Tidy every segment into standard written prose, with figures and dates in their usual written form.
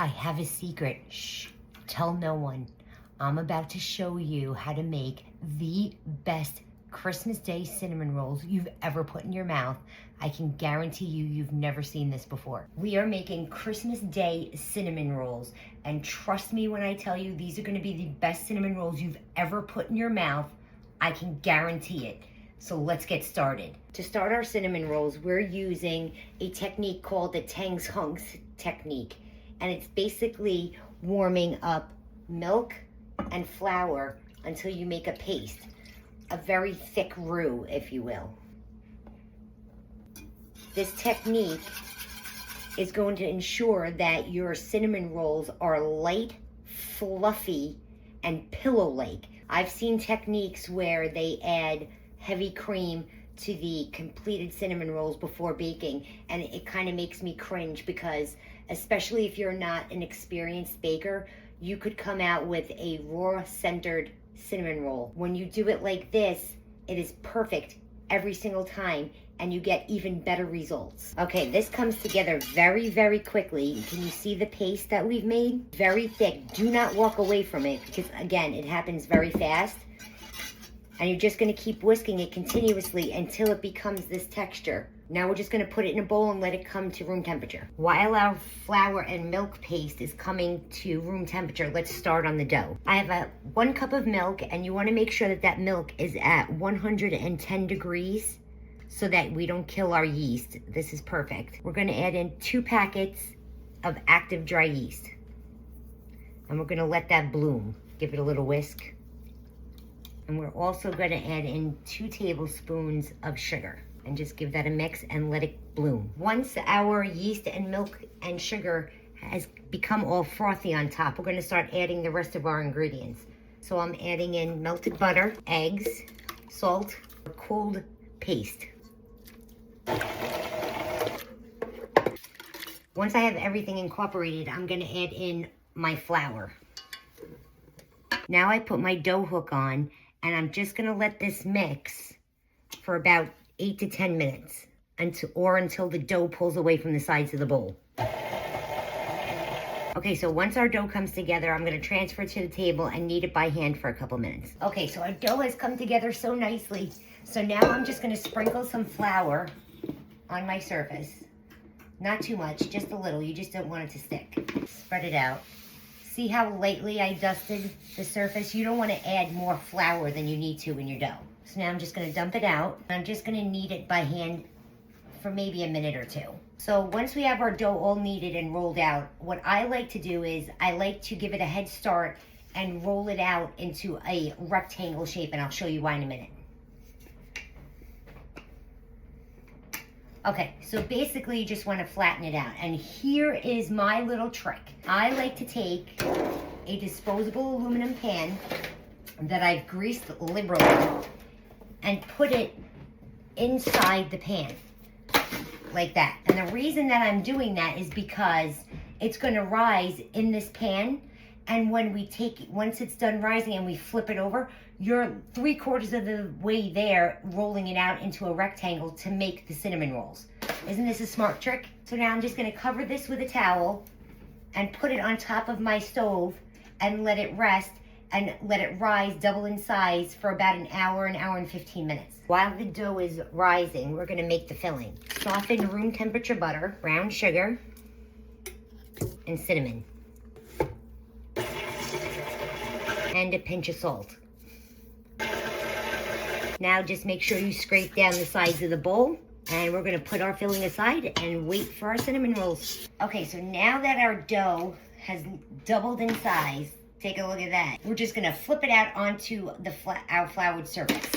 I have a secret. Shh, tell no one. I'm about to show you how to make the best Christmas Day cinnamon rolls you've ever put in your mouth. I can guarantee you've never seen this before. We are making Christmas Day cinnamon rolls, and trust me when I tell you these are gonna be the best cinnamon rolls you've ever put in your mouth. I can guarantee it. So let's get started. To start our cinnamon rolls, we're using a technique called the Tangzhong technique. And it's basically warming up milk and flour until you make a paste. A very thick roux, if you will. This technique is going to ensure that your cinnamon rolls are light, fluffy, and pillow-like. I've seen techniques where they add heavy cream to the completed cinnamon rolls before baking, and it kind of makes me cringe because, especially if you're not an experienced baker, you could come out with a raw centered cinnamon roll. When you do it like this, it is perfect every single time, and you get even better results. Okay, this comes together very, very quickly. Can you see the paste that we've made? Very thick. Do not walk away from it because, again, it happens very fast. And you're just gonna keep whisking it continuously until it becomes this texture. Now we're just gonna put it in a bowl and let it come to room temperature. While our flour and milk paste is coming to room temperature, let's start on the dough. I have 1 cup of milk, and you wanna make sure that that milk is at 110 degrees so that we don't kill our yeast. This is perfect. We're gonna add in 2 packets of active dry yeast. And we're gonna let that bloom. Give it a little whisk. And we're also gonna add in 2 tablespoons of sugar and just give that a mix and let it bloom. Once our yeast and milk and sugar has become all frothy on top, we're gonna start adding the rest of our ingredients. So I'm adding in melted butter, eggs, salt, cooled paste. Once I have everything incorporated, I'm gonna add in my flour. Now I put my dough hook on, and I'm just gonna let this mix for about 8 to 10 minutes until the dough pulls away from the sides of the bowl. Okay, so once our dough comes together, I'm gonna transfer it to the table and knead it by hand for a couple minutes. Okay, so our dough has come together so nicely. So now I'm just gonna sprinkle some flour on my surface. Not too much, just a little. You just don't want it to stick. Spread it out. See how lightly I dusted the surface? You don't want to add more flour than you need to in your dough. So now I'm just going to dump it out. I'm just going to knead it by hand for maybe a minute or 2. So once we have our dough all kneaded and rolled out, what I like to do is I like to give it a head start and roll it out into a rectangle shape, and I'll show you why in a minute. Okay, so basically you just want to flatten it out. And here is my little trick. I like to take a disposable aluminum pan that I've greased liberally and put it inside the pan, like that. And the reason that I'm doing that is because it's gonna rise in this pan, and when we once it's done rising and we flip it over, you're 3/4 of the way there, rolling it out into a rectangle to make the cinnamon rolls. Isn't this a smart trick? So now I'm just gonna cover this with a towel and put it on top of my stove and let it rest and let it rise double in size for about an hour and 15 minutes. While the dough is rising, we're gonna make the filling. Softened room temperature butter, brown sugar, and cinnamon. And a pinch of salt. Now just make sure you scrape down the sides of the bowl, and we're gonna put our filling aside and wait for our cinnamon rolls. Okay, so now that our dough has doubled in size, take a look at that. We're just gonna flip it out onto our floured surface.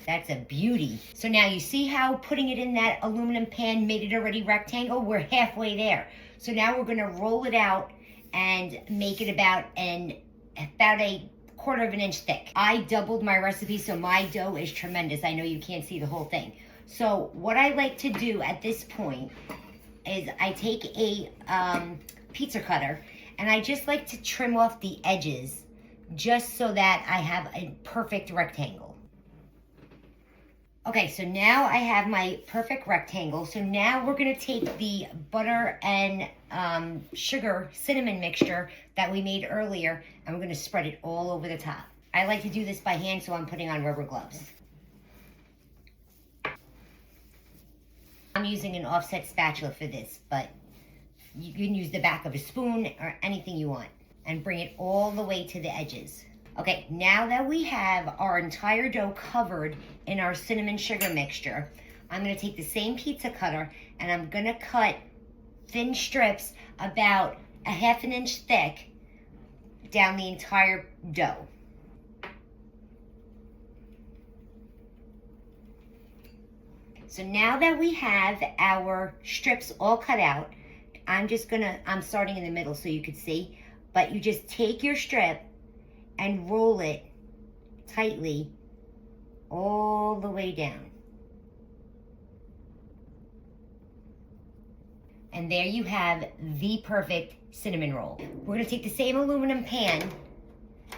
That's a beauty. So now you see how putting it in that aluminum pan made it already rectangle? We're halfway there. So now we're gonna roll it out and make it about a 1/4 of an inch thick. I doubled my recipe, so my dough is tremendous. I know you can't see the whole thing. So what I like to do at this point is I take a pizza cutter, and I just like to trim off the edges just so that I have a perfect rectangle. Okay, so now I have my perfect rectangle. So now we're gonna take the butter and sugar cinnamon mixture that we made earlier, and we're gonna spread it all over the top. I like to do this by hand, so I'm putting on rubber gloves. I'm using an offset spatula for this, but you can use the back of a spoon or anything you want, and bring it all the way to the edges. Okay, now that we have our entire dough covered in our cinnamon sugar mixture, I'm gonna take the same pizza cutter and I'm gonna cut thin strips about a ½ inch thick down the entire dough. So now that we have our strips all cut out, I'm starting in the middle so you could see, but you just take your strip and roll it tightly all the way down. And there you have the perfect cinnamon roll. We're gonna take the same aluminum pan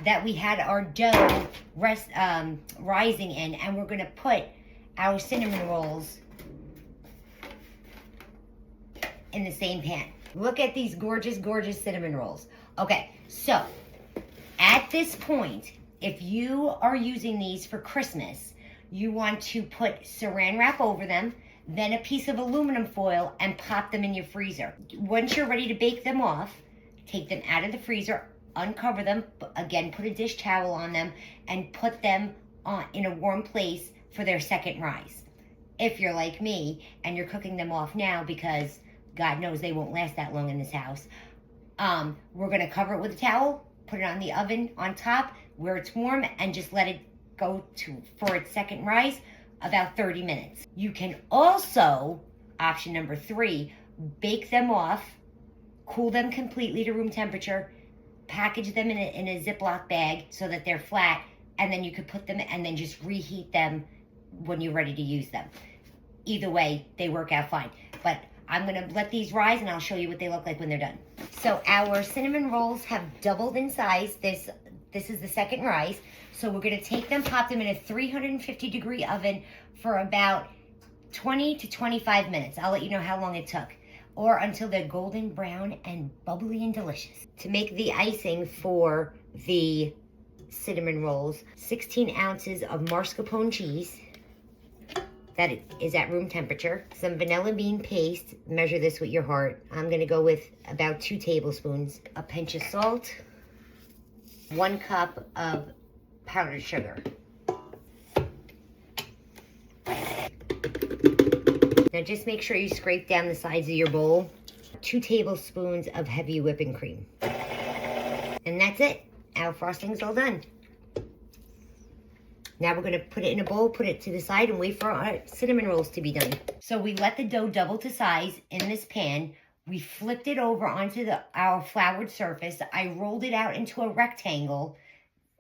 that we had our dough rising in, and we're gonna put our cinnamon rolls in the same pan. Look at these gorgeous, gorgeous cinnamon rolls. Okay, so at this point, if you are using these for Christmas, you want to put saran wrap over them, then a piece of aluminum foil, and pop them in your freezer. Once you're ready to bake them off, take them out of the freezer, uncover them, again, put a dish towel on them, and put them in a warm place for their second rise. If you're like me and you're cooking them off now because God knows they won't last that long in this house, we're gonna cover it with a towel, put it on the oven on top where it's warm, and just let it go for its second rise, about 30 minutes. You can also, option number 3, bake them off, cool them completely to room temperature, package them in a Ziploc bag so that they're flat, and then you could put them and then just reheat them when you're ready to use them. Either way, they work out fine. But I'm gonna let these rise and I'll show you what they look like when they're done. So our cinnamon rolls have doubled in size. This is the second rise. So we're gonna take them, pop them in a 350-degree oven for about 20 to 25 minutes. I'll let you know how long it took. Or until they're golden brown and bubbly and delicious. To make the icing for the cinnamon rolls, 16 ounces of mascarpone cheese that is at room temperature, some vanilla bean paste, measure this with your heart. I'm gonna go with about 2 tablespoons, a pinch of salt, 1 cup of powdered sugar. Now just make sure you scrape down the sides of your bowl. 2 tablespoons of heavy whipping cream. And that's it. Our frosting's all done. Now we're gonna put it in a bowl, put it to the side, and wait for our cinnamon rolls to be done. So we let the dough double to size in this pan. We flipped it over onto our floured surface. I rolled it out into a rectangle,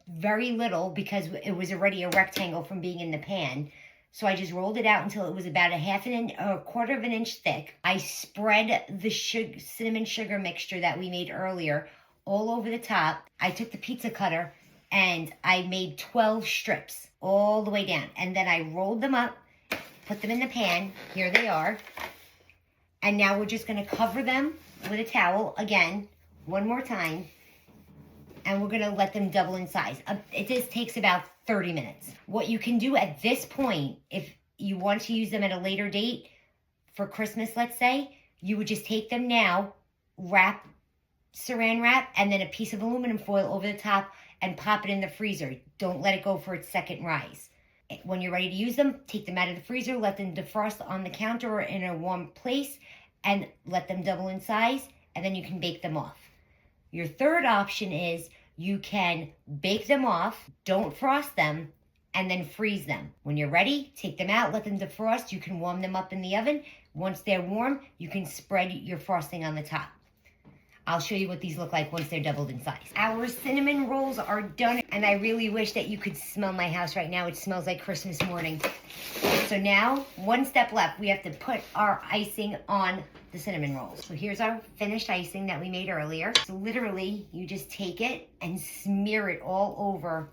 very little because it was already a rectangle from being in the pan. So I just rolled it out until it was about a quarter of an inch thick. I spread the cinnamon sugar mixture that we made earlier all over the top. I took the pizza cutter and I made 12 strips all the way down. And then I rolled them up, put them in the pan. Here they are. And now we're just gonna cover them with a towel again, one more time. And we're gonna let them double in size. This takes about 30 minutes. What you can do at this point, if you want to use them at a later date, for Christmas, let's say, you would just take them now, saran wrap, and then a piece of aluminum foil over the top and pop it in the freezer. Don't let it go for its second rise. When you're ready to use them, take them out of the freezer, let them defrost on the counter or in a warm place, and let them double in size, and then you can bake them off. Your third option is you can bake them off, don't frost them, and then freeze them. When you're ready, take them out, let them defrost. You can warm them up in the oven. Once they're warm, you can spread your frosting on the top. I'll show you what these look like once they're doubled in size. Our cinnamon rolls are done, and I really wish that you could smell my house right now. It smells like Christmas morning. So now, one step left. We have to put our icing on the cinnamon rolls. So here's our finished icing that we made earlier. So literally, you just take it and smear it all over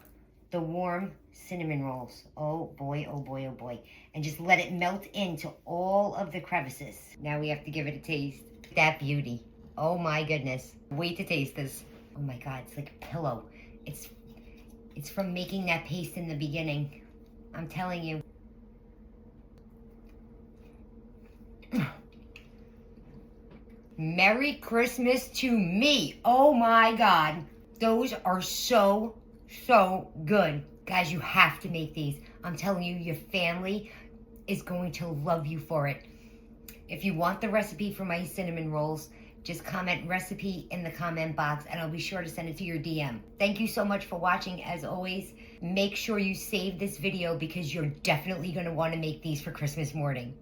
the warm cinnamon rolls. Oh boy, oh boy, oh boy. And just let it melt into all of the crevices. Now we have to give it a taste. That beauty. Oh my goodness. Wait to taste this. Oh my God, it's like a pillow. It's from making that paste in the beginning. I'm telling you. Merry Christmas to me. Oh my God. Those are so good. Guys, you have to make these. I'm telling you, your family is going to love you for it. If you want the recipe for my cinnamon rolls, just comment recipe in the comment box and I'll be sure to send it to your DM. Thank you so much for watching. As always, make sure you save this video because you're definitely going to want to make these for Christmas morning.